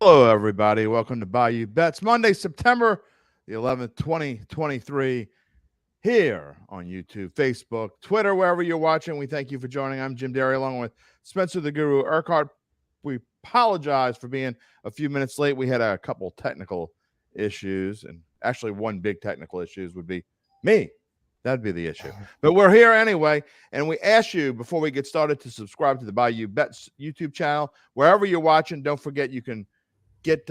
Hello, everybody. Welcome to Bayou Bets, Monday, September the 11th, 2023, here on YouTube, Facebook, Twitter, wherever you're watching. We thank you for joining. I'm Jim Derry, along with Spencer the Guru Urquhart. We apologize for being a few minutes late. We had a couple technical issues, and actually one big technical issues would be me. That'd be the issue. But we're here anyway, and we ask you, before we get started, to subscribe to the Bayou Bets YouTube channel. Wherever you're watching, don't forget you can get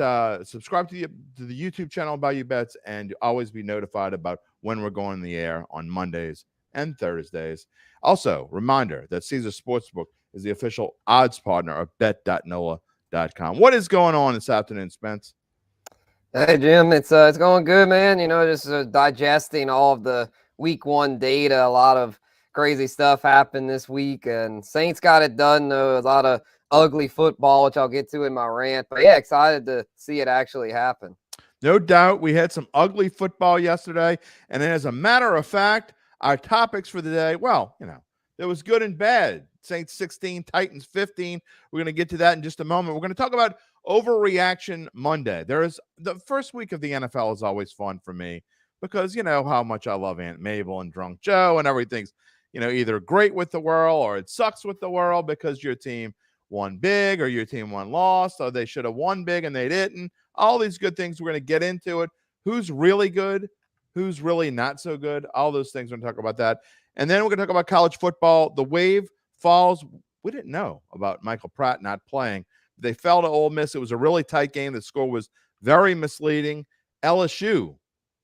subscribe to the YouTube channel Bayou Bets, and always be notified about when we're going in the air on Mondays and Thursdays. Also, reminder that Caesar Sportsbook is the official odds partner of bet.nola.com. What is going on this afternoon, Spence? Hey Jim, it's going good, man. Just digesting all of the week one data. A lot of crazy stuff happened this week, and Saints got it done though. A lot of ugly football, which I'll get to in my rant. But yeah, excited to see it actually happen. No doubt, we had some ugly football yesterday, and as a matter of fact, our topics for the day, well, there was good and bad. Saints 16, Titans 15. We're going to get to that in just a moment. We're going to talk about Overreaction Monday. The first week of the NFL is always fun for me because you know how much I love Aunt Mabel and Drunk Joe, and everything's either great with the world or it sucks with the world because your team won big or your team won lost, or they should have won big and they didn't. All these good things. We're going to get into it. Who's really good? Who's really not so good? All those things. We're going to talk about that. And then we're going to talk about college football. The wave falls. We didn't know about Michael Pratt not playing. They fell to Ole Miss. It was a really tight game. The score was very misleading. LSU,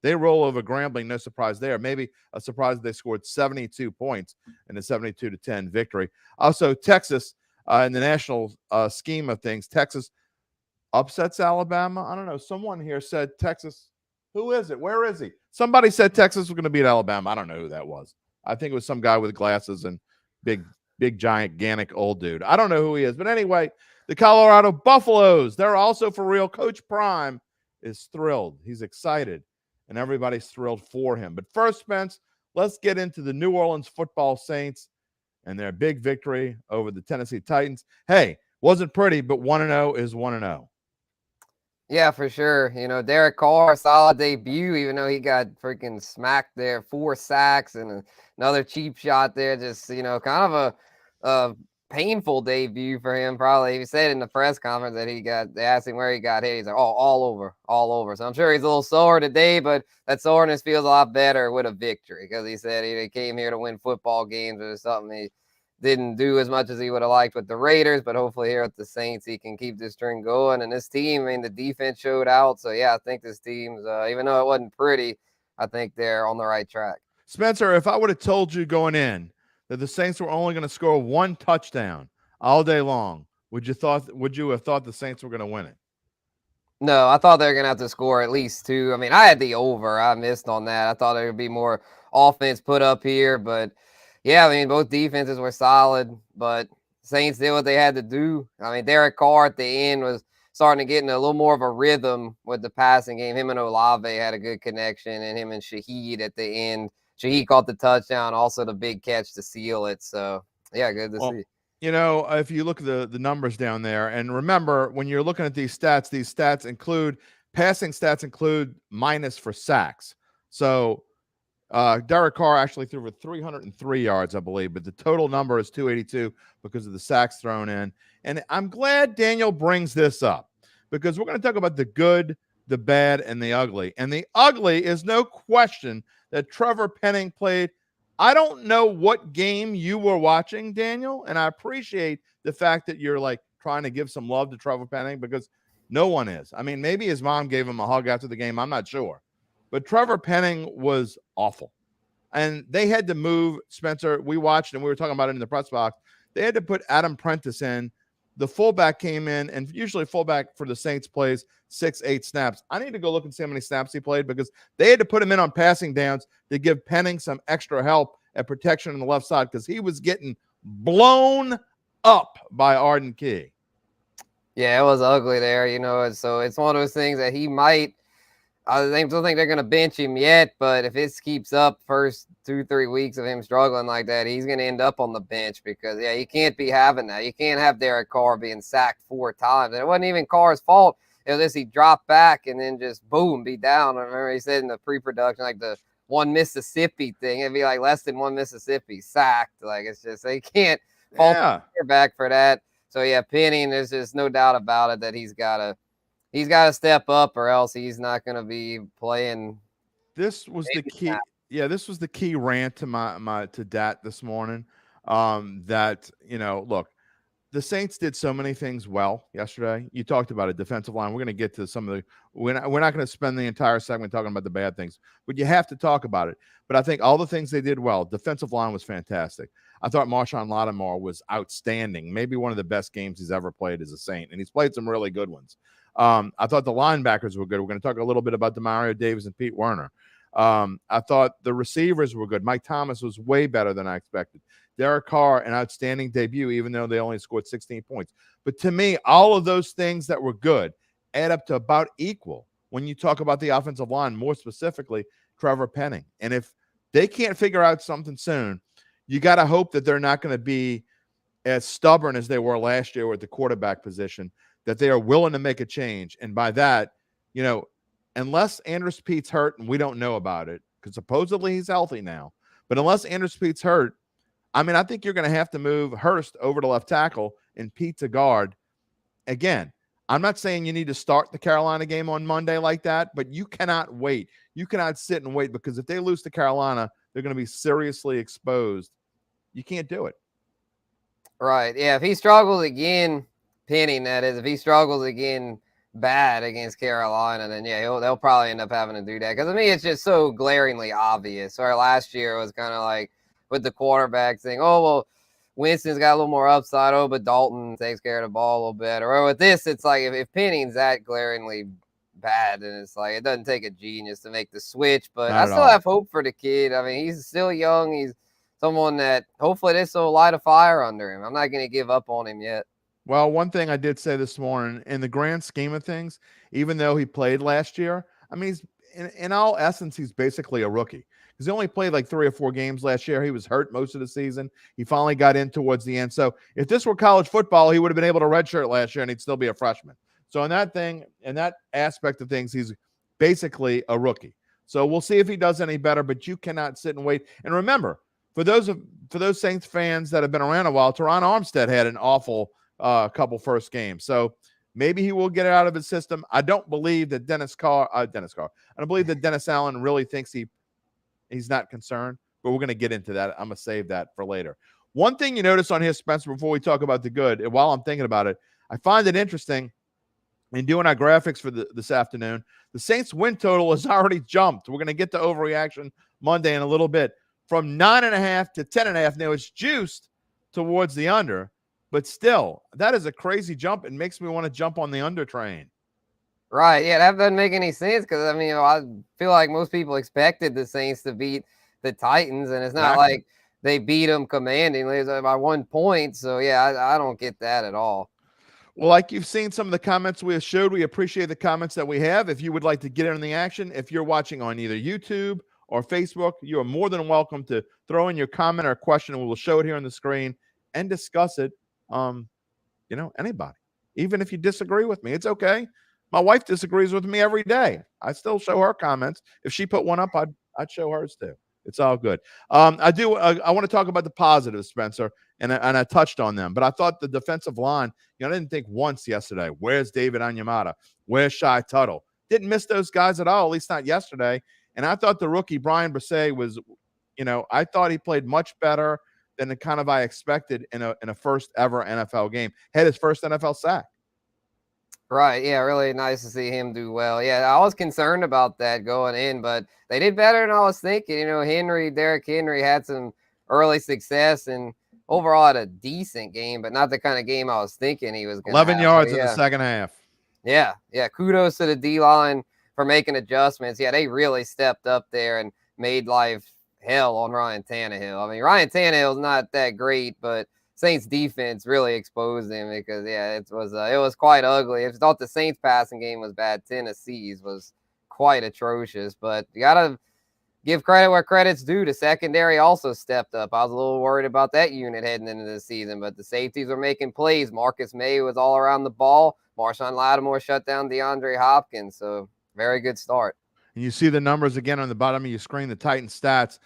they roll over Grambling. No surprise there. Maybe a surprise they scored 72 points in a 72-10 victory. Also, Texas, in the national scheme of things, Texas upsets Alabama. I don't know. Someone here said Texas. Who is it? Where is he? Somebody said Texas was going to beat Alabama. I don't know who that was. I think it was some guy with glasses and big, gigantic old dude. I don't know who he is. But anyway, the Colorado Buffaloes, they're also for real. Coach Prime is thrilled. He's excited, and everybody's thrilled for him. But first, Spence, let's get into the New Orleans Football Saints and their big victory over the Tennessee Titans. Hey, wasn't pretty, but 1-0 is 1-0. Yeah, for sure. Derek Carr, solid debut, even though he got freaking smacked there, 4 sacks and another cheap shot there. Just, kind of a painful debut for him, probably. He said in the press conference that they asked him where he got hit. He's like, oh, all over. So I'm sure he's a little sore today, but that soreness feels a lot better with a victory because he said he came here to win football games or something. He didn't do as much as he would have liked with the Raiders, but hopefully here at the Saints, he can keep this string going. And this team, the defense showed out. So, yeah, I think this team's, even though it wasn't pretty, I think they're on the right track. Spencer, if I would have told you going in that the Saints were only going to score 1 touchdown all day long, would you have thought the Saints were going to win it? No, I thought they were going to have to score at least 2. I had the over. I missed on that. I thought there would be more offense put up here, but yeah, both defenses were solid, but Saints did what they had to do. Derek Carr at the end was starting to get in a little more of a rhythm with the passing game. Him and Olave had a good connection, and him and Shaheed at the end. Shaheed caught the touchdown, also the big catch to seal it. So, yeah, good to see. If you look at the numbers down there, and remember, when you're looking at these stats include passing stats include minus for sacks. So Derek Carr actually threw for 303 yards, I believe, but the total number is 282 because of the sacks thrown in. And I'm glad Daniel brings this up because we're going to talk about the good, the bad, and the ugly. And the ugly is no question that Trevor Penning played. I don't know what game you were watching, Daniel, and I appreciate the fact that you're trying to give some love to Trevor Penning because no one is. Maybe his mom gave him a hug after the game. I'm not sure. But Trevor Penning was awful. And they had to move, Spencer. We watched, and we were talking about it in the press box. They had to put Adam Prentice in. The fullback came in, and usually fullback for the Saints plays 6-8 snaps. I need to go look and see how many snaps he played because they had to put him in on passing downs to give Penning some extra help at protection on the left side because he was getting blown up by Arden Key. Yeah, it was ugly there, so it's one of those things that he might – I don't think they're going to bench him yet, but if this keeps up first 2-3 weeks of him struggling like that, he's going to end up on the bench because, yeah, you can't be having that. You can't have Derek Carr being sacked 4 times. And it wasn't even Carr's fault. it'll just he drop back and then just boom, be down. I remember he said in the pre-production, like the one Mississippi thing, it'd be like less than one Mississippi sacked. Like it's just they can't fault the quarterback for that. So yeah, Penning, there's just no doubt about it that he's gotta step up, or else he's not gonna be playing. This was the key. Yeah, this was the key rant to my to Dat this morning. That look, the Saints did so many things well yesterday. You talked about a defensive line. We're going to get to some of the. We're not going to spend the entire segment talking about the bad things, but you have to talk about it. But I think all the things they did well. Defensive line was fantastic. I thought Marshawn Lattimore was outstanding. Maybe one of the best games he's ever played as a Saint, and he's played some really good ones. I thought the linebackers were good. We're going to talk a little bit about Demario Davis and Pete Werner. I thought the receivers were good. Mike Thomas was way better than I expected. Derek Carr, an outstanding debut, even though they only scored 16 points. But to me, all of those things that were good add up to about equal when you talk about the offensive line, more specifically, Trevor Penning. And if they can't figure out something soon, you got to hope that they're not going to be as stubborn as they were last year with the quarterback position, that they are willing to make a change. And by that, unless Andrus Pete's hurt, and we don't know about it, because supposedly he's healthy now, but unless Andrus Pete's hurt, I mean, I think you're going to have to move Hurst over to left tackle and Pete to guard. Again, I'm not saying you need to start the Carolina game on Monday like that, but you cannot wait. You cannot sit and wait, because if they lose to Carolina, they're going to be seriously exposed. You can't do it. Right. Yeah. If he struggles again, Penning, that is, if he struggles again bad against Carolina, then yeah, they'll probably end up having to do that. Because to me, it's just so glaringly obvious. Or last year was kind of like with the quarterback thing. Oh, well, Winston's got a little more upside. Oh, but Dalton takes care of the ball a little better. Or with this, it's like if Penning's that glaringly bad, and it's like it doesn't take a genius to make the switch. But I still have hope for the kid. I mean, he's still young. He's someone that hopefully this will light a fire under him. I'm not going to give up on him yet. Well, one thing I did say this morning, in the grand scheme of things, even though he played last year, I mean, he's in all essence, he's basically a rookie. Because he only played like 3 or 4 games last year. He was hurt most of the season. He finally got in towards the end. So if this were college football, he would have been able to redshirt last year and he'd still be a freshman. So in that aspect of things, he's basically a rookie. So we'll see if he does any better, but you cannot sit and wait. And remember, for those Saints fans that have been around a while, Teron Armstead had an awful couple first games. So maybe he will get it out of his system. I don't believe that Dennis Carr. I don't believe that Dennis Allen really thinks he's not concerned, but we're going to get into that. I'm going to save that for later. One thing you notice on here, Spencer, before we talk about the good, and while I'm thinking about it, I find it interesting in doing our graphics for this afternoon. The Saints win total has already jumped. We're going to get to Overreaction Monday in a little bit, from 9.5 to 10.5. Now it's juiced towards the under, but still, that is a crazy jump. It makes me want to jump on the under train. Right. Yeah, that doesn't make any sense, because, I mean, I feel like most people expected the Saints to beat the Titans, and it's not like they beat them commandingly by 1 point. So, yeah, I don't get that at all. Well, like you've seen some of the comments we have showed, we appreciate the comments that we have. If you would like to get in the action, if you're watching on either YouTube or Facebook, you are more than welcome to throw in your comment or question, and we will show it here on the screen and discuss it. Anybody, even if you disagree with me, it's okay. My wife disagrees with me every day. I still show her comments. If she put one up, I'd show hers too. It's all good. I want to talk about the positives, Spencer, and I touched on them. But I thought the defensive line, I didn't think once yesterday, where's David Onyemata? Where's Shai Tuttle? Didn't miss those guys at all, at least not yesterday. And I thought the rookie, Brian Bresee, was, I thought he played much better than the kind of I expected in a first ever NFL game. Had his first NFL sack. Right. Yeah. Really nice to see him do well. Yeah. I was concerned about that going in, but they did better than I was thinking. Derrick Henry had some early success and overall had a decent game, but not the kind of game I was thinking he was going to 11 yards in the second half. Yeah. Yeah. Kudos to the D-line for making adjustments. Yeah. They really stepped up there and made life hell on Ryan Tannehill. I mean, Ryan Tannehill's not that great, but Saints defense really exposed him, because it was quite ugly. If you thought the Saints passing game was bad, Tennessee's was quite atrocious. But you gotta give credit where credit's due. The secondary also stepped up. I was a little worried about that unit heading into the season, but the safeties were making plays. Marcus May was all around the ball. Marshawn Lattimore shut down DeAndre Hopkins. So very good start. And you see the numbers again on the bottom of your screen, the Titans stats.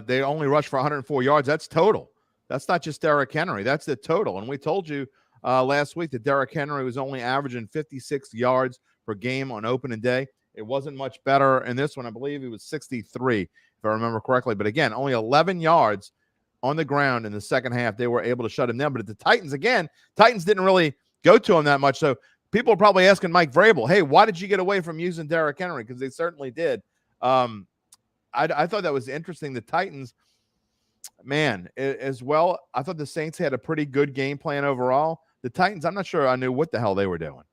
They only rushed for 104 yards. That's total. That's not just Derrick Henry. That's the total. And we told you last week that Derrick Henry was only averaging 56 yards per game on opening day. It wasn't much better in this one. I believe he was 63, if I remember correctly. But again, only 11 yards on the ground in the second half. They were able to shut him down. But at the Titans, again, Titans didn't really go to him that much. So people are probably asking Mike Vrabel, hey, why did you get away from using Derrick Henry? Because they certainly did. I thought that was interesting. The Titans, man, as well, I thought the Saints had a pretty good game plan overall. The Titans, I'm not sure I knew what the hell they were doing.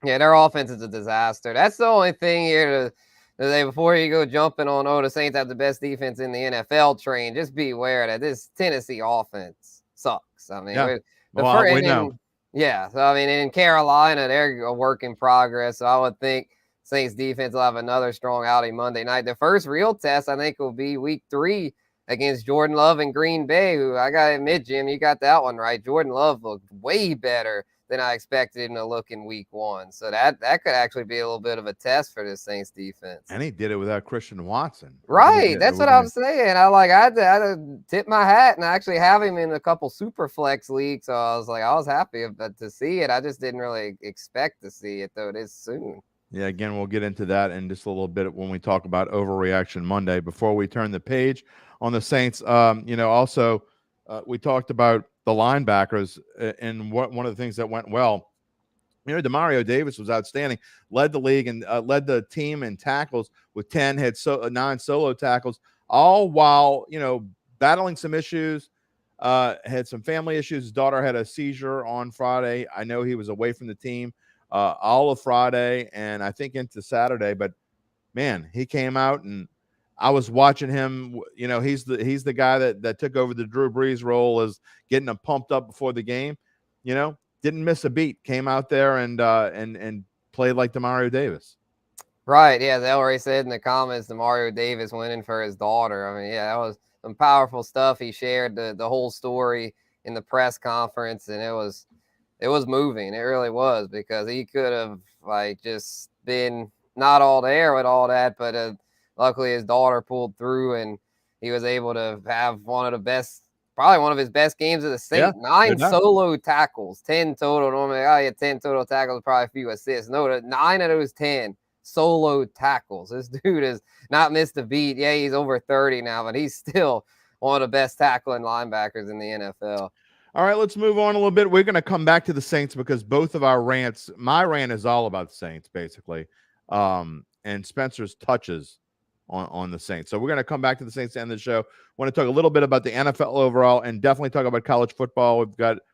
Yeah, their offense is a disaster. That's the only thing here to say before you go jumping on, the Saints have the best defense in the NFL train. Just be aware that this Tennessee offense sucks. I mean, yeah. We know. Yeah, so I mean, in Carolina, they're a work in progress. So I would think Saints defense will have another strong outing Monday night. The first real test, I think, will be week 3 against Jordan Love and Green Bay, who I got to admit, Jim, you got that one right. Jordan Love looked way better than I expected him to look in week 1. So that could actually be a little bit of a test for this Saints defense. And he did it without Christian Watson. Right. That's what I'm saying. I had to tip my hat, and I actually have him in a couple super flex leagues. So I was happy to see it. I just didn't really expect to see it though this soon. Yeah, again, we'll get into that in just a little bit when we talk about Overreaction Monday. Before we turn the page on the Saints, also we talked about the linebackers, and one of the things that went well. Demario Davis was outstanding, led the league and led the team in tackles with 10, had 9 solo tackles, all while, battling some issues, had some family issues. His daughter had a seizure on Friday. I know he was away from the team all of Friday and I think into Saturday, but man, he came out and I was watching him. He's the guy that took over the Drew Brees role as getting him pumped up before the game. Didn't miss a beat. Came out there and played like Demario Davis. Right. Yeah, they already said in the comments Demario Davis winning for his daughter. I mean, yeah, that was some powerful stuff. He shared the whole story in the press conference, and it was moving. It really was, because he could have just been not all there with all that, but luckily his daughter pulled through, and he was able to have probably one of his best games of the season. Yeah, 9 solo tackles, 10 total. Normally, he had 10 total tackles, probably a few assists. No, 9 of those 10 solo tackles. This dude has not missed a beat. Yeah, he's over 30 now, but he's still one of the best tackling linebackers in the NFL. All right, let's move on a little bit. We're going to come back to the Saints because both of our rants, my rant is all about the Saints, basically, and Spencer's touches on the Saints. So we're going to come back to the Saints to end the show. Want to talk a little bit about the NFL overall and definitely talk about college football.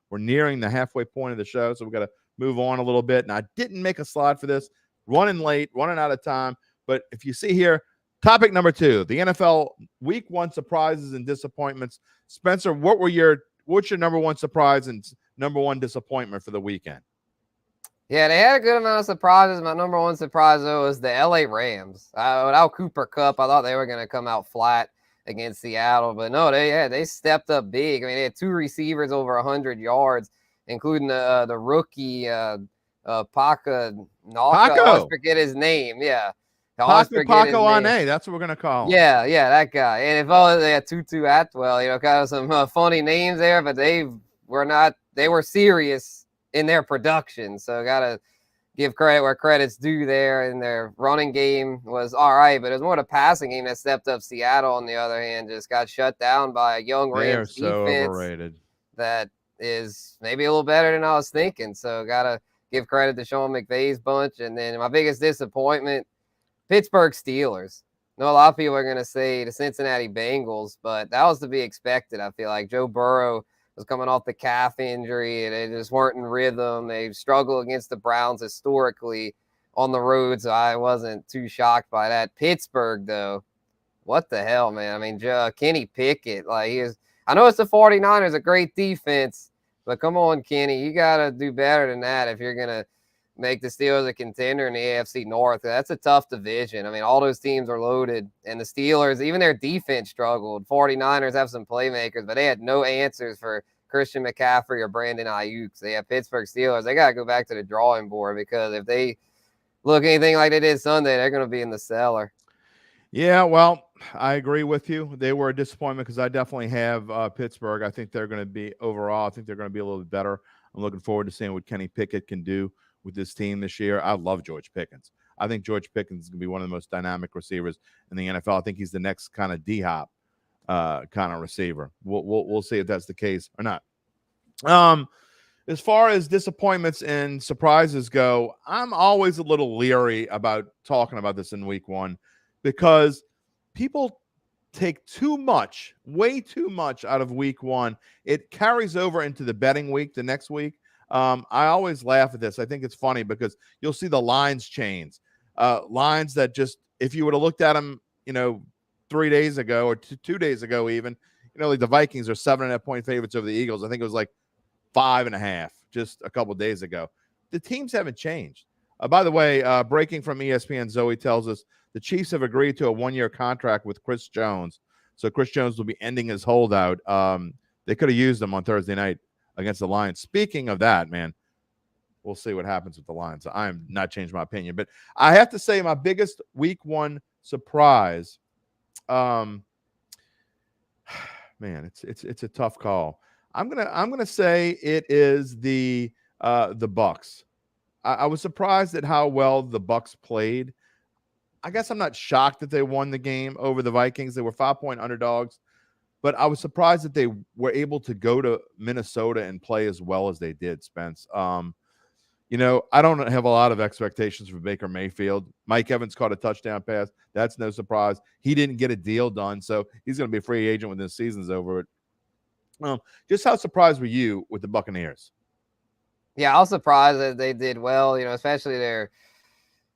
We're nearing the halfway point of the show, so we've got to move on a little bit. And I didn't make a slide for this, running late, running out of time. But if you see here, topic number 2, the NFL Week 1 surprises and disappointments. Spencer, what's your number 1 surprise and number 1 disappointment for the weekend? Yeah, they had a good amount of surprises. My number 1 surprise, though, was the LA Rams. Without Cooper Kupp, I thought they were going to come out flat against Seattle. But no, they stepped up big. I mean, they had 2 receivers over 100 yards, including the rookie Paco. I always forget his name. Yeah. Paco Ane, that's what we're going to call him. Yeah, that guy. And if they had Tutu Atwell, kind of some funny names there, but they were serious in their production. So got to give credit where credit's due there. And their running game was all right, but it was more the passing game that stepped up. Seattle, on the other hand, just got shut down by a young Rams defense overrated. That is maybe a little better than I was thinking. So got to give credit to Sean McVay's bunch. And then my biggest disappointment, Pittsburgh Steelers. I know a lot of people are going to say the Cincinnati Bengals, but that was to be expected. I feel like Joe Burrow was coming off the calf injury, and they just weren't in rhythm. They struggled against the Browns historically on the road, so I wasn't too shocked by that. Pittsburgh, though, what the hell, man? I mean, Kenny Pickett, I know it's the 49ers, a great defense, but come on, Kenny, you got to do better than that if you're going to make the Steelers a contender in the AFC North. That's a tough division. I mean, all those teams are loaded, and the Steelers, even their defense struggled. 49ers have some playmakers, but they had no answers for Christian McCaffrey or Brandon Ayuk. So they have Pittsburgh Steelers. They got to go back to the drawing board, because if they look anything like they did Sunday, they're going to be in the cellar. Yeah, well, I agree with you. They were a disappointment because I definitely have Pittsburgh. I think they're going to be overall. I think they're going to be a little bit better. I'm looking forward to seeing what Kenny Pickett can do with this team this year. I love George Pickens. I think George Pickens is going to be one of the most dynamic receivers in the NFL. I think he's the next kind of D-Hop kind of receiver. We'll see if that's the case or not. As far as disappointments and surprises go, I'm always a little leery about talking about this in week one, because people take too much, way too much out of week one. It carries over into the betting week the next week. I always laugh at this. I think it's funny because you'll see the lines change. Lines that just, if you would have looked at them, 3 days ago or 2 days ago, even, like the Vikings are 7.5-point favorites over the Eagles. I think it was like 5.5 just a couple days ago. The teams haven't changed. By the way, breaking from ESPN, Zoe tells us the Chiefs have agreed to a 1-year contract with Chris Jones. So Chris Jones will be ending his holdout. They could have used him on Thursday night against the Lions. Speaking of that, man, we'll see what happens with the Lions. I am not changing my opinion. But I have to say my biggest week one surprise, man, it's a tough call. I'm gonna say it is the Bucks. I was surprised at how well the Bucks played. I guess I'm not shocked that they won the game over the Vikings. They were 5-point underdogs, but I was surprised that they were able to go to Minnesota and play as well as they did, Spence. I don't have a lot of expectations for Baker Mayfield. Mike Evans caught a touchdown pass. That's no surprise. He didn't get a deal done, so he's going to be a free agent when the season's over. Just how surprised were you with the Buccaneers? Yeah, I was surprised that they did well, especially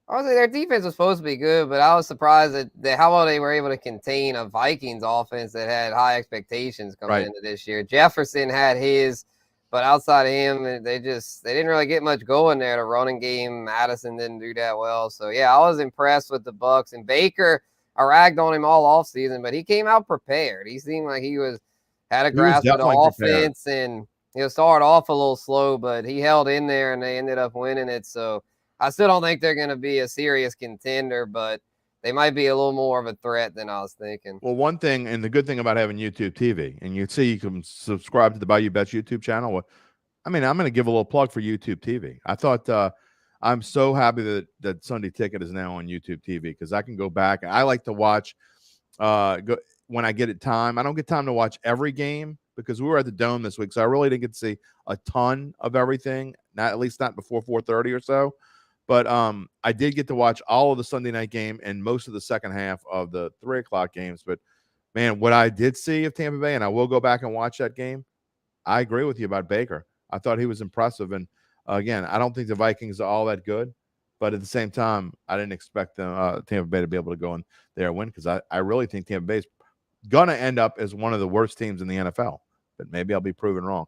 obviously their defense was supposed to be good, but I was surprised that how well they were able to contain a Vikings offense that had high expectations coming into this year. Jefferson had his, but outside of him, they didn't really get much going there. The running game, Madison didn't do that well. So yeah, I was impressed with the Bucks. And Baker, I ragged on him all offseason, but he came out prepared. He seemed like he had a grasp of the offense, and started off a little slow, but he held in there and they ended up winning it. So I still don't think they're going to be a serious contender, but they might be a little more of a threat than I was thinking. Well, one thing, and the good thing about having YouTube TV, and you can subscribe to the Bayou Bets YouTube channel. I'm going to give a little plug for YouTube TV. I thought I'm so happy that Sunday Ticket is now on YouTube TV, because I can go back. I like to watch when I get time. I don't get time to watch every game because we were at the Dome this week, so I really didn't get to see a ton of everything, at least not before 4:30 or so. But I did get to watch all of the Sunday night game and most of the second half of the 3 o'clock games. But, man, what I did see of Tampa Bay, and I will go back and watch that game, I agree with you about Baker. I thought he was impressive. And, again, I don't think the Vikings are all that good. But at the same time, I didn't expect Tampa Bay to be able to go in there and win, because I really think Tampa Bay is going to end up as one of the worst teams in the NFL. But maybe I'll be proven wrong.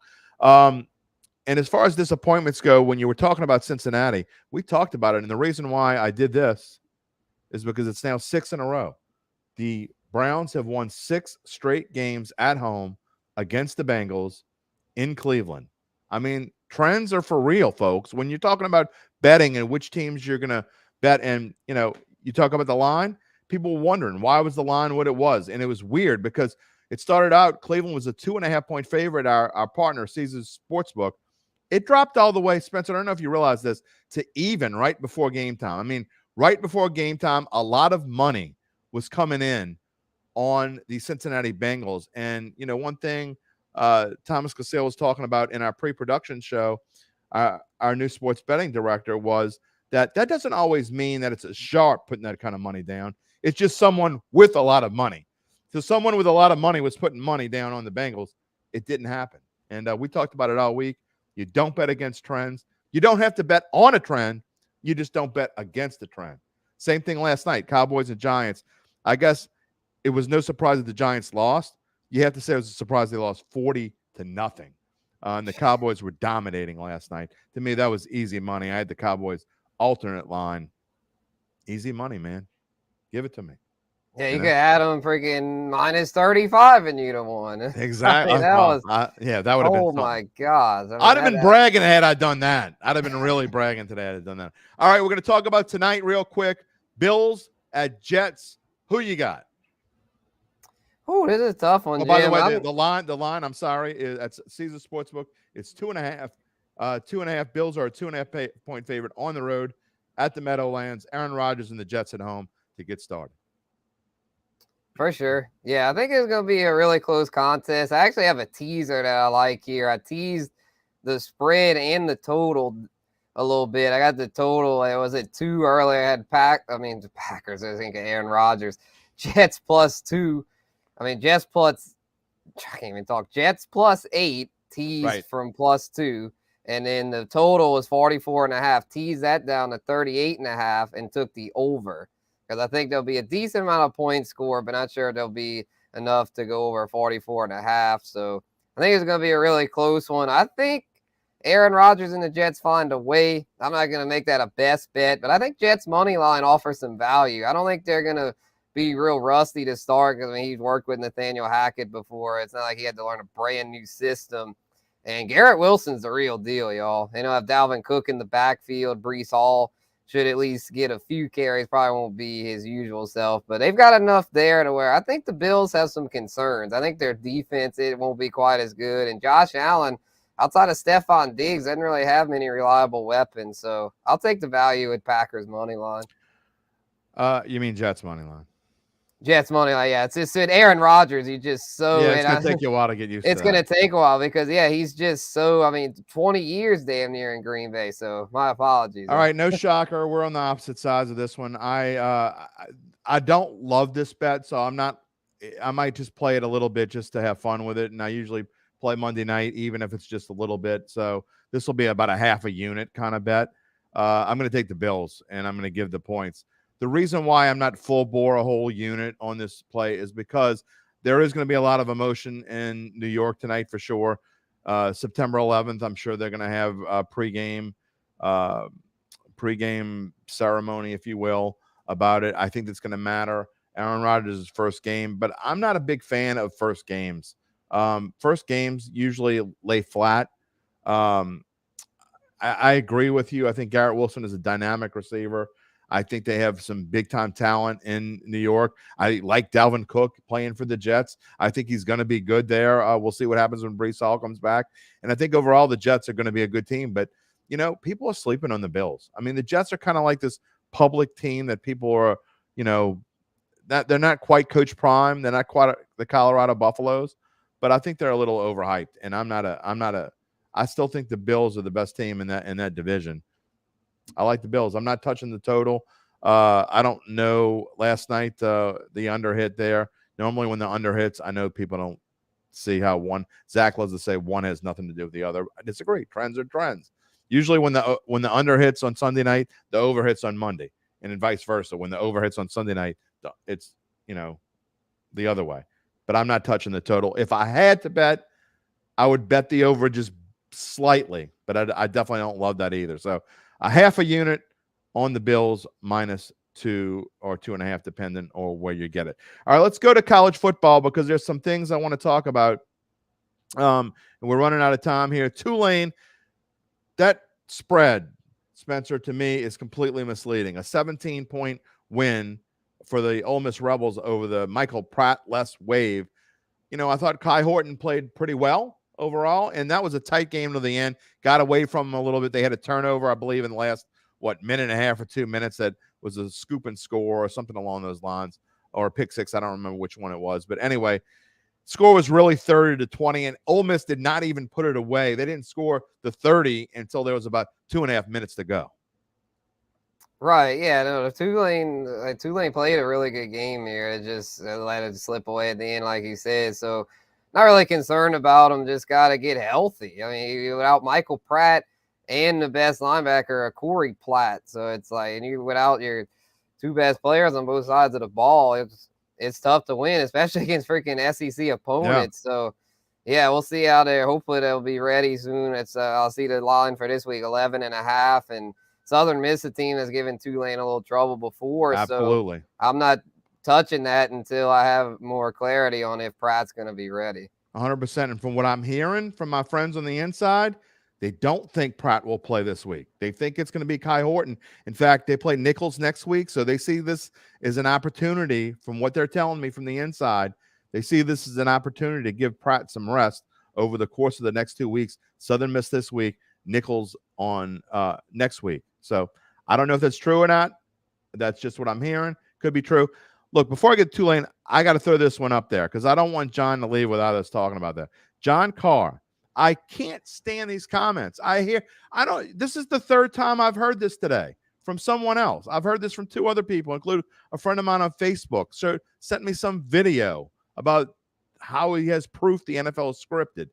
And as far as disappointments go, when you were talking about Cincinnati, we talked about it. And the reason why I did this is because it's now 6 in a row. The Browns have won 6 straight games at home against the Bengals in Cleveland. I mean, trends are for real, folks. When you're talking about betting and which teams you're going to bet, and, you talk about the line, people were wondering why was the line what it was. And it was weird because it started out, Cleveland was a 2.5-point favorite, our partner, Caesars Sportsbook. It dropped all the way, Spencer, I don't know if you realize this, to even right before game time. I mean, right before game time, a lot of money was coming in on the Cincinnati Bengals. And, one thing Thomas Cassell was talking about in our pre-production show, our new sports betting director, was that doesn't always mean that it's a sharp putting that kind of money down. It's just someone with a lot of money. So someone with a lot of money was putting money down on the Bengals. It didn't happen. And we talked about it all week. You don't bet against trends. You don't have to bet on a trend. You just don't bet against the trend. Same thing last night, Cowboys and Giants. I guess it was no surprise that the Giants lost. You have to say it was a surprise they lost 40-0. And the Cowboys were dominating last night. To me, that was easy money. I had the Cowboys alternate line. Easy money, man. Give it to me. Yeah, you could add them freaking minus 35 and you'd have won. Exactly. That was, yeah, that would have been oh something. my gosh. I mean, I'd have been bragging had I done that. I'd have been really bragging today had I done that. All right, we're going to talk about tonight real quick. Bills at Jets. Who you got? Oh, this is a tough one, Oh, Jim. by the way, the line, I'm sorry, is at Caesar Sportsbook. It's 2.5. 2.5. Bills are a 2.5 point favorite on the road at the Meadowlands. Aaron Rodgers and the Jets at home to get started. For sure. Yeah, I think it's going to be a really close contest. I actually have a teaser that I like here. I teased the spread and the total a little bit. I got the total. It was at 2 earlier. I had the Packers. I think Aaron Rodgers. Jets +2. Jets plus, I can't even talk. Jets +8, teased from +2. And then the total was 44.5. Teased that down to 38.5 and took the over. Because I think there'll be a decent amount of points scored, but not sure there'll be enough to go over 44.5. So I think it's going to be a really close one. I think Aaron Rodgers and the Jets find a way. I'm not going to make that a best bet, but I think Jets money line offers some value. I don't think they're going to be real rusty to start because he's worked with Nathaniel Hackett before. It's not like he had to learn a brand new system. And Garrett Wilson's the real deal, y'all. Have Dalvin Cook in the backfield. Breece Hall should at least get a few carries. Probably won't be his usual self, but they've got enough there to where I think the Bills have some concerns. I think their defense, it won't be quite as good. And Josh Allen, outside of Stephon Diggs, doesn't really have many reliable weapons. So I'll take the value with Packers money line. You mean Jets money line? Jets money line, yeah. It's just Aaron Rodgers. He's just so. Yeah, it's going to take you a while to get used to It's going to take a while because, he's just so, 20 years damn near in Green Bay. So my apologies. All right, no shocker. We're on the opposite sides of this one. I don't love this bet, so I might just play it a little bit just to have fun with it. And I usually play Monday night, even if it's just a little bit. So this will be about a half a unit kind of bet. I'm going to take the Bills, and I'm going to give the points. The reason why I'm not full bore a whole unit on this play is because there is going to be a lot of emotion in New York tonight for sure. September 11th, I'm sure they're going to have a pregame ceremony, if you will, about it. I think that's going to matter. Aaron Rodgers' first game, but I'm not a big fan of first games. First games usually lay flat. I agree with you. I think Garrett Wilson is a dynamic receiver. I think they have some big-time talent in New York. I like Dalvin Cook playing for the Jets. I think he's going to be good there. We'll see what happens when Breece Hall comes back. And I think overall the Jets are going to be a good team. But, people are sleeping on the Bills. The Jets are kind of like this public team that people are, they're not quite Coach Prime. They're not quite the Colorado Buffaloes. But I think they're a little overhyped. And I still think the Bills are the best team in that division. I like the Bills. I'm not touching the total. I don't know. Last night, the under hit there. Normally when the under hits, I know people don't see how one. Zach loves to say one has nothing to do with the other. I disagree. Trends are trends. Usually when the under hits on Sunday night, the over hits on Monday, and then vice versa. When the over hits on Sunday night, it's the other way. But I'm not touching the total. If I had to bet, I would bet the over just slightly, but I definitely don't love that either. So a half a unit on the Bills -2 or 2.5, depending on where you get it. All right, let's go to college football because there's some things I want to talk about. And we're running out of time here. Tulane, that spread, Spencer, to me is completely misleading. A 17-point win for the Ole Miss Rebels over the Michael Pratt-less Wave. I thought Kai Horton played pretty well overall, and that was a tight game to the end. Got away from them a little bit. They had a turnover, I believe, in the last, minute and a half or 2 minutes that was a scoop and score or something along those lines, or a pick six. I don't remember which one it was. But anyway, score was really 30-20, and Ole Miss did not even put it away. They didn't score the 30 until there was about 2.5 minutes to go. Right, yeah, no, Tulane played a really good game here. It just let it slip away at the end, like you said. So not really concerned about them. Just got to get healthy. Without Michael Pratt and the best linebacker, Corey Platt. So it's like, and you without your two best players on both sides of the ball, it's tough to win, especially against freaking SEC opponents. Yeah. So, Yeah, we'll see out there. Hopefully they'll be ready soon. I'll see the line for this week, 11.5. And Southern Miss, a team that's given Tulane a little trouble before. Absolutely. So I'm not touching that until I have more clarity on if Pratt's going to be ready. 100%. And from what I'm hearing from my friends on the inside, they don't think Pratt will play this week. They think it's going to be Kai Horton. In fact, they play Nichols next week. So they see this as an opportunity, from what they're telling me from the inside. They see this as an opportunity to give Pratt some rest over the course of the next 2 weeks. Southern Miss this week, Nichols on next week. So I don't know if that's true or not. That's just what I'm hearing. Could be true. Look, before I get to Tulane, I got to throw this one up there because I don't want John to leave without us talking about that. John Carr. I can't stand these comments. This is the third time I've heard this today from someone else. I've heard this from 2 other people, including a friend of mine on Facebook. So sent me some video about how he has proof the NFL is scripted.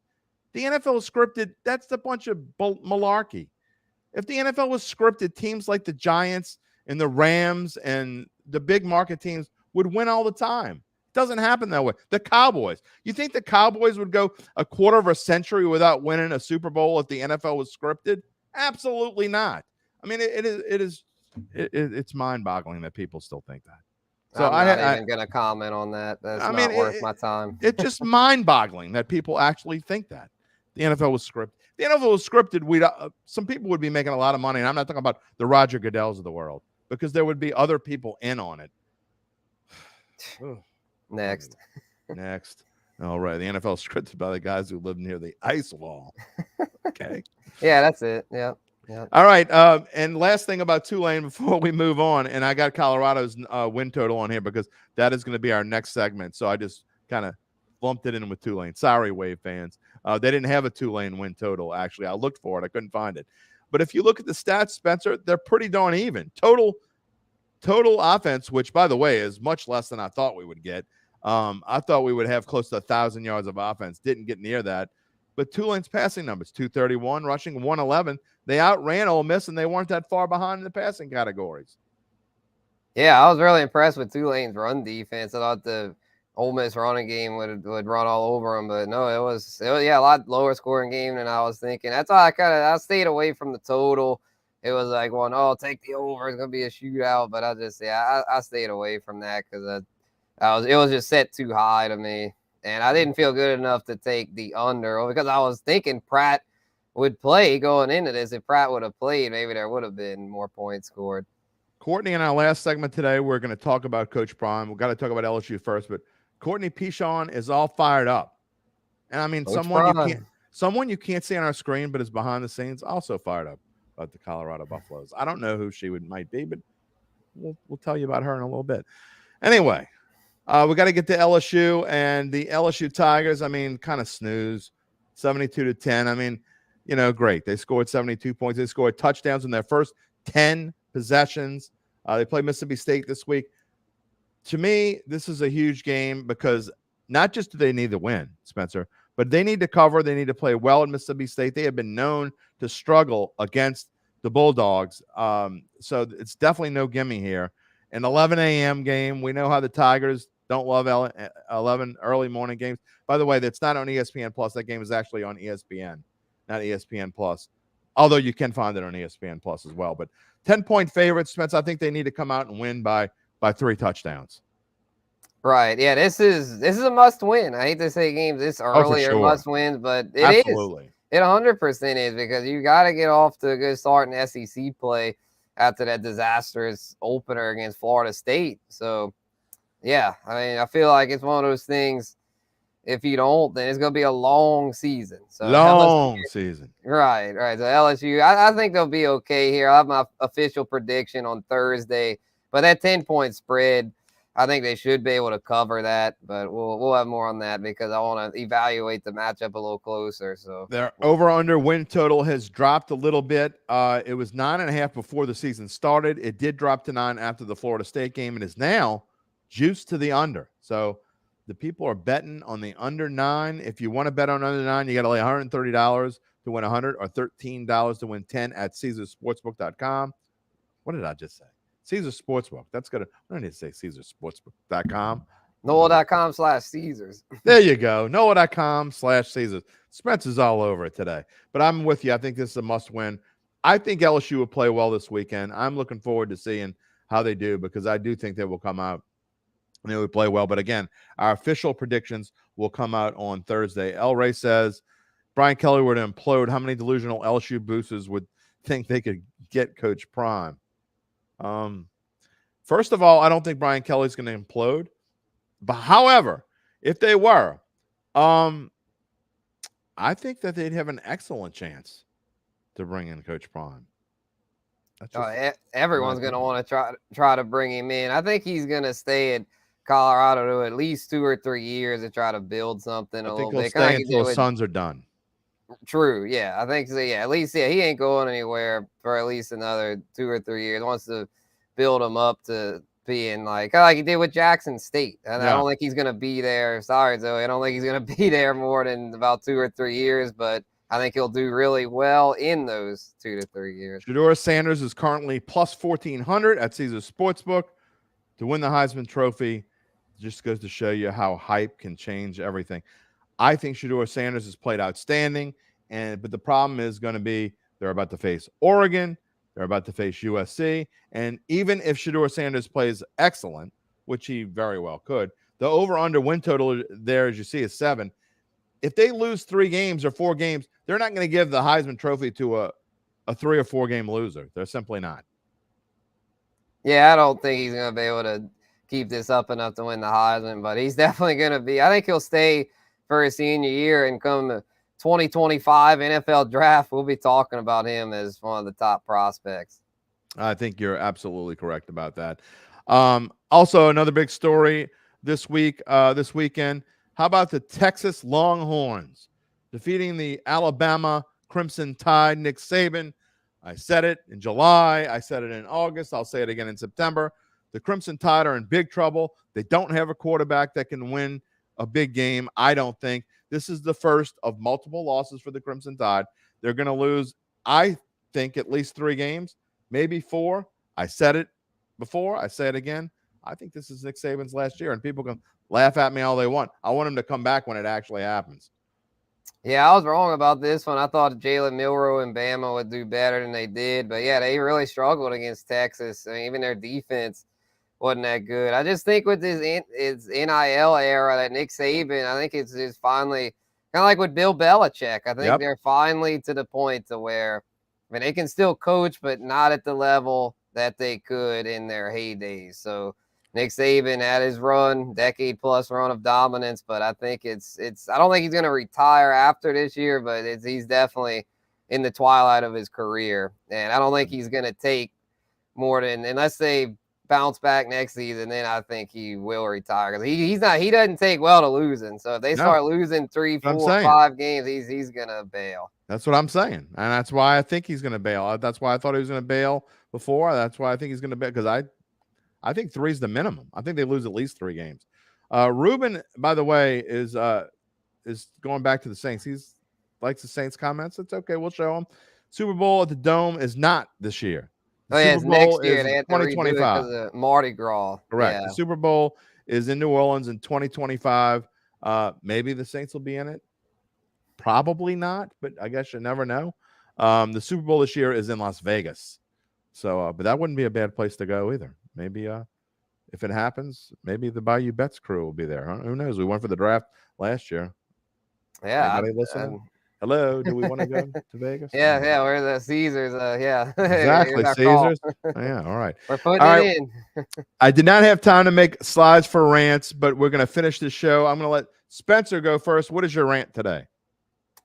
The NFL is scripted. That's a bunch of malarkey. If the NFL was scripted, teams like the Giants and the Rams and the big market teams would win all the time. Doesn't happen that way. The Cowboys. You think the Cowboys would go a quarter of a century without winning a Super Bowl if the NFL was scripted? Absolutely not. I mean, it's mind-boggling that people still think that. So I'm not even going to comment on that. That's not worth my time. It's just mind-boggling that people actually think that the NFL was scripted. The NFL was scripted. Some people would be making a lot of money, and I'm not talking about the Roger Goodells of the world, because there would be other people in on it. Next. All right. The NFL is scripted by the guys who live near the ice wall. Okay. Yeah, that's it. Yeah. All right. And last thing about Tulane before we move on, and I got Colorado's win total on here because that is going to be our next segment. So I just kind of lumped it in with Tulane. Sorry, Wave fans. They didn't have a Tulane win total, actually. I looked for it. I couldn't find it. But if you look at the stats, Spencer, they're pretty darn even. Total offense, which, by the way, is much less than I thought we would get. I thought we would have close to 1,000 yards of offense. Didn't get near that. But Tulane's passing numbers, 231, rushing 111. They outran Ole Miss, and they weren't that far behind in the passing categories. Yeah, I was really impressed with Tulane's run defense. I thought the Ole Miss running game would run all over them, but no, it was a lot lower scoring game than I was thinking. That's why I stayed away from the total. It was like, take the over. It's gonna be a shootout, but I stayed away from that because it was just set too high to me, and I didn't feel good enough to take the under because I was thinking Pratt would play going into this. If Pratt would have played, maybe there would have been more points scored. Courtney, in our last segment today, we're going to talk about Coach Prime. We've got to talk about LSU first, but Courtney Pichon is all fired up. And I mean, someone you can't see on our screen, but is behind the scenes, also fired up about the Colorado Buffaloes. I don't know who she might be, but we'll tell you about her in a little bit. Anyway, we got to get to LSU and the LSU Tigers. I mean, kind of snooze, 72-10. I mean, great. They scored 72 points. They scored touchdowns in their first 10 possessions. They play Mississippi State this week. To me, this is a huge game because not just do they need to win, Spencer, but they need to cover. They need to play well in Mississippi State. They have been known to struggle against the Bulldogs. So it's definitely no gimme here. An 11 a.m. game. We know how the Tigers don't love 11 early morning games. By the way, that's not on ESPN Plus. That game is actually on ESPN, not ESPN Plus. Although you can find it on ESPN Plus as well. But 10-point favorites, Spence. I think they need to come out and win by 3 touchdowns. Right. Yeah, this is a must win. I hate to say games this early are must wins, but it Absolutely. is. It 100% is because you got to get off to a good start in SEC play after that disastrous opener against Florida State. So, yeah, I mean, I feel like it's one of those things. If you don't, then it's going to be a long season. So long season. Right. So LSU, I think they'll be okay here. I have my official prediction on Thursday. But that 10-point spread, I think they should be able to cover that. But we'll have more on that because I want to evaluate the matchup a little closer. So their over-under win total has dropped a little bit. It was 9.5 before the season started. It did drop to 9 after the Florida State game and is now juiced to the under. So the people are betting on the under 9. If you want to bet on under 9, you got to lay $130 to win 100 or $13 to win 10 at CaesarSportsbook.com. What did I just say? Caesar Sportsbook. That's good. I don't need to say CaesarSportsbook.com. Noah.com/Caesars. There you go. Noah.com/Caesars. Spencer's all over it today. But I'm with you. I think this is a must win. I think LSU will play well this weekend. I'm looking forward to seeing how they do because I do think they will come out and they will play well. But again, our official predictions will come out on Thursday. El Rey says, Brian Kelly were to implode, how many delusional LSU boosters would think they could get Coach Prime? First of all, I don't think Brian Kelly's going to implode. But however, if they were, I think that they'd have an excellent chance to bring in Coach Prime. Everyone's going to want to try to bring him in. I think he's going to stay at Colorado at least 2 or 3 years to try to build something a little bit. I think he'll stay until his sons are done. True. Yeah, I think so. Yeah, at least, yeah, he ain't going anywhere for at least another 2 or 3 years. Wants to build him up to being like he did with Jackson State. And I don't think he's going to be there. Sorry, Zoe. I don't think he's going to be there more than about 2 or 3 years, but I think he'll do really well in those 2 to 3 years. Shedeur Sanders is currently plus 1,400 at Caesars Sportsbook to win the Heisman Trophy. Just goes to show you how hype can change everything. I think Shedeur Sanders has played outstanding, but the problem is going to be they're about to face Oregon. They're about to face USC. And even if Shedeur Sanders plays excellent, which he very well could, the over-under win total there, as you see, is 7. If they lose 3 games or 4 games, they're not going to give the Heisman Trophy to a 3 or 4 game loser. They're simply not. Yeah, I don't think he's going to be able to keep this up enough to win the Heisman, but he's definitely going to be. I think he'll stay for his senior year and come to 2025 NFL draft. We'll be talking about him as one of the top prospects. I think you're absolutely correct about that. Also, another big story this weekend. How about the Texas Longhorns defeating the Alabama Crimson Tide? Nick Saban. I said it in July. I said it in August. I'll say it again in September. The Crimson Tide are in big trouble. They don't have a quarterback that can win a big game, I don't think. This is the first of multiple losses for the Crimson Tide. They're going to lose, I think, at least 3 games, maybe 4. I said it before. I say it again. I think this is Nick Saban's last year, and people can laugh at me all they want. I want him to come back when it actually happens. Yeah, I was wrong about this one. I thought Jalen Milroe and Bama would do better than they did. But, yeah, they really struggled against Texas. I mean, even their defense wasn't that good. I just think with his NIL era that Nick Saban, I think it's finally kind of like with Bill Belichick. I think they're finally to the point to where, I mean, they can still coach, but not at the level that they could in their heydays. So Nick Saban had his decade-plus run of dominance, but I think I don't think he's going to retire after this year, but he's definitely in the twilight of his career. And I don't think he's going to take more than, unless they bounce back next season, then I think he will retire. Because he doesn't take well to losing. So if they start losing 3, 4, 5 games, he's going to bail. That's what I'm saying. And that's why I think he's going to bail. That's why I thought he was going to bail before. That's why I think he's going to bail, because I think 3 is the minimum. I think they lose at least 3 games. Ruben, by the way, is going back to the Saints. He likes the Saints comments. It's okay. We'll show him. Super Bowl at the Dome is not this year. It's next year. They have to redo it because of Mardi Gras. Correct. Yeah. The Super Bowl is in New Orleans in 2025. Maybe the Saints will be in it. Probably not, but I guess you never know. The Super Bowl this year is in Las Vegas. So, but that wouldn't be a bad place to go either. Maybe if it happens, maybe the Bayou Bets crew will be there. Huh? Who knows? We went for the draft last year. Yeah. Anybody listening? Hello, do we want to go to Vegas? Yeah, we're the Caesars. Yeah, exactly, Caesars. Yeah, all right. We're putting it in. I did not have time to make slides for rants, but we're going to finish this show. I'm going to let Spencer go first. What is your rant today?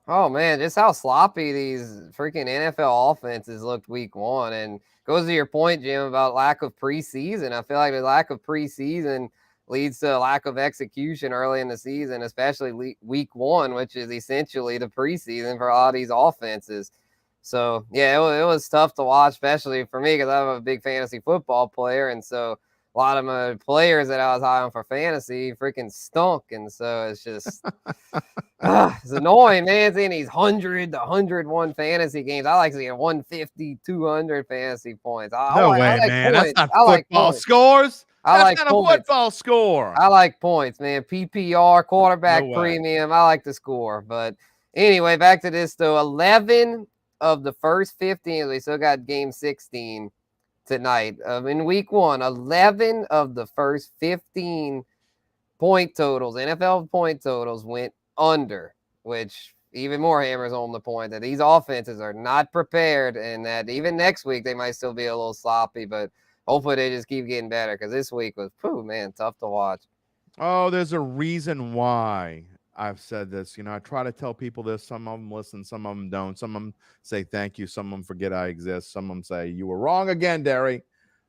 Oh, man, just how sloppy these freaking NFL offenses looked week 1. And goes to your point, Jim, about lack of preseason. I feel like the lack of preseason leads to a lack of execution early in the season, especially week 1, which is essentially the preseason for a lot of these offenses. So, yeah, it was tough to watch, especially for me because I'm a big fantasy football player. And so a lot of my players that I was high on for fantasy freaking stunk. And so it's just it's annoying, man. Seeing these 100 to 101 fantasy games. I like seeing 150, 200 fantasy points. No way, man. That's not football scores. That's not a football score. I like points, man. PPR, quarterback No way. premium. I like the score. But anyway, back to this though. 11 of the first 15. We still got game 16 tonight. In week 1, 11 of the first 15 point totals, NFL point totals, went under, which even more hammers home the point that these offenses are not prepared, and that even next week they might still be a little sloppy, but hopefully they just keep getting better, because this week was, man, tough to watch. Oh, there's a reason why I've said this. I try to tell people this. Some of them listen, some of them don't. Some of them say thank you. Some of them forget I exist. Some of them say you were wrong again, Derry.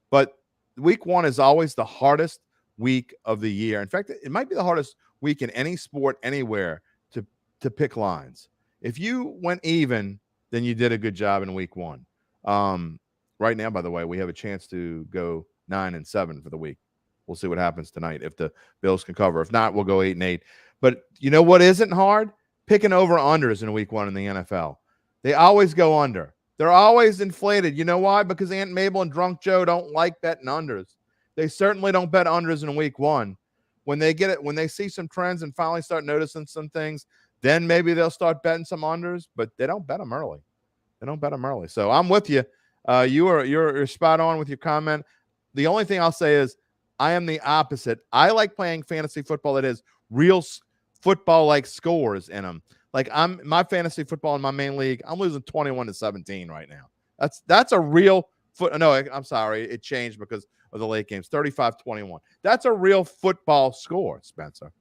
But week 1 is always the hardest week of the year. In fact, it might be the hardest week in any sport anywhere to pick lines. If you went even, then you did a good job in week 1. Right now, by the way, we have a chance to go 9-7 for the week. We'll see what happens tonight if the Bills can cover. If not, we'll go 8-8. But you know what isn't hard? Picking over unders in week 1 in the NFL. They always go under. They're always inflated. You know why? Because Aunt Mabel and Drunk Joe don't like betting unders. They certainly don't bet unders in week 1. When they get it, when they see some trends and finally start noticing some things, then maybe they'll start betting some unders, but they don't bet them early. So I'm with you. You're spot on with your comment. The only thing I'll say is I am the opposite. I like playing fantasy football that has real football-like scores in them. Like my fantasy football in my main league, I'm losing 21-17 right now. That's a real No, I'm sorry. It changed because of the late games. 35-21. That's a real football score, Spencer.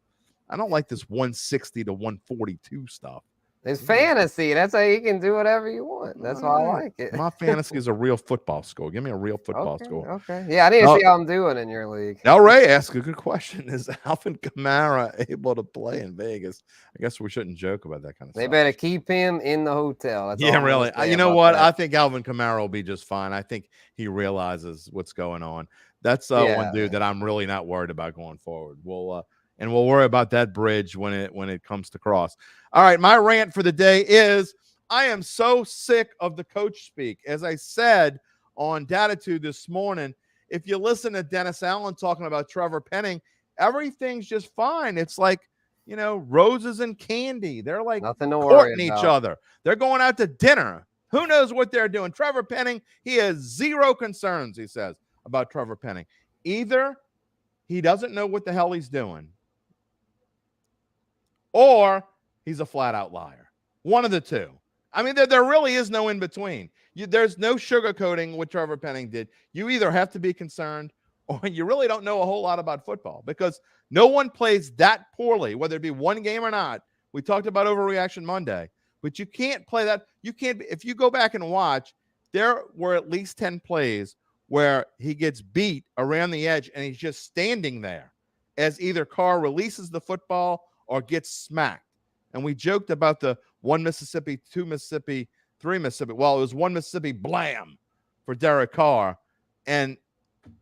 I don't like this 160-142 stuff. It's fantasy. That's how you can do whatever you want. That's why I like it. My fantasy is a real football score. Give me a real football score. Okay. Yeah, I need to see how I'm doing in your league. Now, Ray asked a good question. Is Alvin Kamara able to play in Vegas? I guess we shouldn't joke about that kind of stuff. They better keep him in the hotel. That's yeah, really. You know what? I think Alvin Kamara will be just fine. I think he realizes what's going on. That's one dude that I'm really not worried about going forward. We'll worry about that bridge when it comes to cross. All right, my rant for the day is I am so sick of the coach speak. As I said on Datitude this morning, if you listen to Dennis Allen talking about Trevor Penning, everything's just fine. It's like, roses and candy. They're like courting each other. They're going out to dinner. Who knows what they're doing? Trevor Penning, he has zero concerns, he says, about Trevor Penning. Either he doesn't know what the hell he's doing, or he's a flat-out liar. One of the two. I mean, there really is no in-between. There's no sugarcoating what Trevor Penning did. You either have to be concerned or you really don't know a whole lot about football, because no one plays that poorly, whether it be one game or not. We talked about Overreaction Monday, but you can't play that. You can't. If you go back and watch, there were at least 10 plays where he gets beat around the edge and he's just standing there as either Carr releases the football or gets smacked. And we joked about the 1 Mississippi, 2 Mississippi, 3 Mississippi. Well, it was 1 Mississippi blam for Derek Carr. And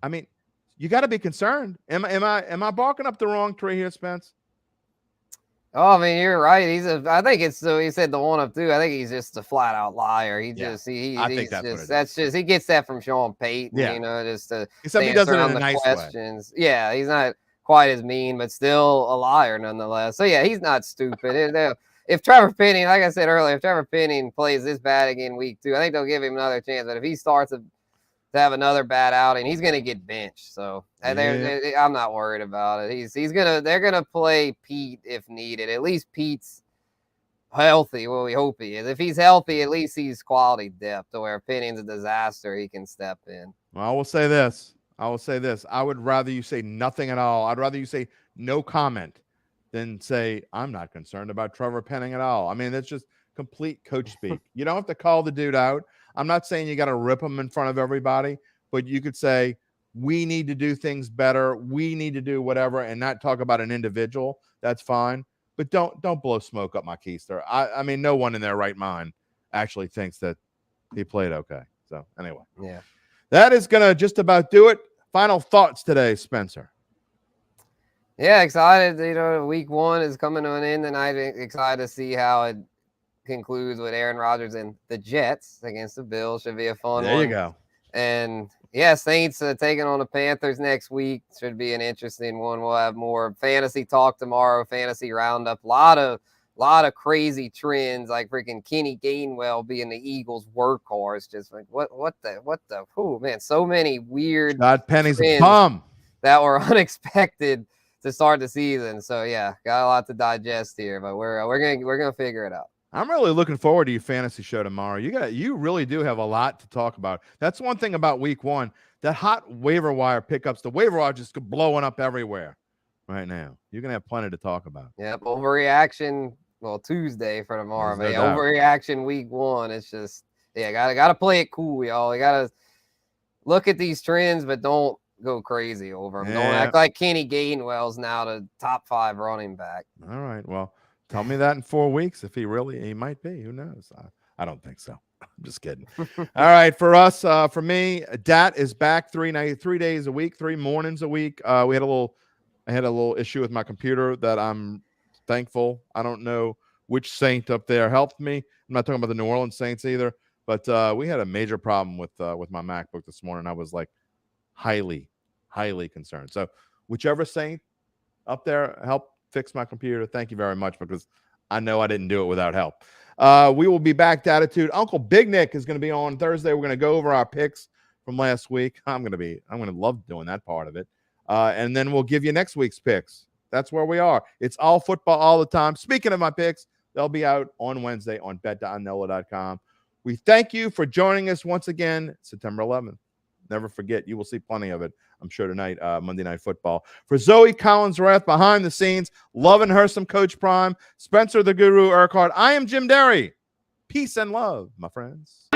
I mean, you got to be concerned. Am I barking up the wrong tree here, Spence? Oh, I mean, you're right. I think it's so. He said the 1 of 2. I think he's just a flat out liar. He gets that from Sean Payton. Yeah. Just to except he does it in a nice questions. Way. Yeah, he's not quite as mean, but still a liar nonetheless. So yeah, he's not stupid. If Trevor Penning, like I said earlier, if Trevor Penning plays this bad again week 2, I think they'll give him another chance. But if he starts to have another bad outing, he's going to get benched. So I'm not worried about it. They're going to play Pete if needed. At least Pete's healthy. Well, we hope he is. If he's healthy, at least he's quality depth to where Penning's a disaster. He can step in. Well, I will say this. I would rather you say nothing at all. I'd rather you say no comment than say, I'm not concerned about Trevor Penning at all. I mean, that's just complete coach speak. You don't have to call the dude out. I'm not saying you got to rip him in front of everybody, but you could say, we need to do things better. We need to do whatever, and not talk about an individual. That's fine. But don't blow smoke up my keister. I mean, no one in their right mind actually thinks that he played okay. So anyway, yeah, that is going to just about do it. Final thoughts today, Spencer. Yeah, excited. Week 1 is coming to an end, and I'm excited to see how it concludes with Aaron Rodgers and the Jets against the Bills. Should be a fun one. There you go. And Yeah, Saints taking on the Panthers next week. Should be an interesting one. We'll have more fantasy talk tomorrow, fantasy roundup. Lot of crazy trends, like freaking Kenny Gainwell being the Eagles' workhorse. Just like what the oh man, so many weird Scott Penny's a trends bum. that were unexpected to start the season. So yeah, got a lot to digest here, but we're gonna figure it out. I'm really looking forward to your fantasy show tomorrow. You really do have a lot to talk about. That's one thing about week one. That hot waiver wire pickups, the waiver wire just blowing up everywhere right now. You're gonna have plenty to talk about. Yep, overreaction. Well, Tuesday for tomorrow, but overreaction week one. It's just gotta play it cool, y'all. You gotta look at these trends, but don't go crazy over them. Yeah. Don't act like Kenny Gainwell's now the top 5 running back. All right, well. Tell me that in 4 weeks if he might be. Who knows? I don't think so. I'm just kidding. All right, for us, for me, Dat is back 3 days a week, 3 mornings a week. I had a little issue with my computer that I'm thankful. I don't know which Saint up there helped me. I'm not talking about the New Orleans Saints either, but we had a major problem with my MacBook this morning. I was like highly concerned. So whichever Saint up there helped fix my computer, thank you very much, because I know I didn't do it without help. We will be back to Attitude. Uncle Big Nick is going to be on Thursday. We're going to go over our picks from last week. I'm going to love doing that part of it. And then we'll give you next week's picks. That's where we are. It's all football all the time. Speaking of my picks, they'll be out on Wednesday on bet.nola.com. We thank you for joining us once again, September 11th. Never forget, you will see plenty of it, I'm sure, tonight, Monday Night Football. For Zoe Collins-Rath behind the scenes, loving her some Coach Prime, Spencer the Guru Urquhart, I am Jim Derry. Peace and love, my friends.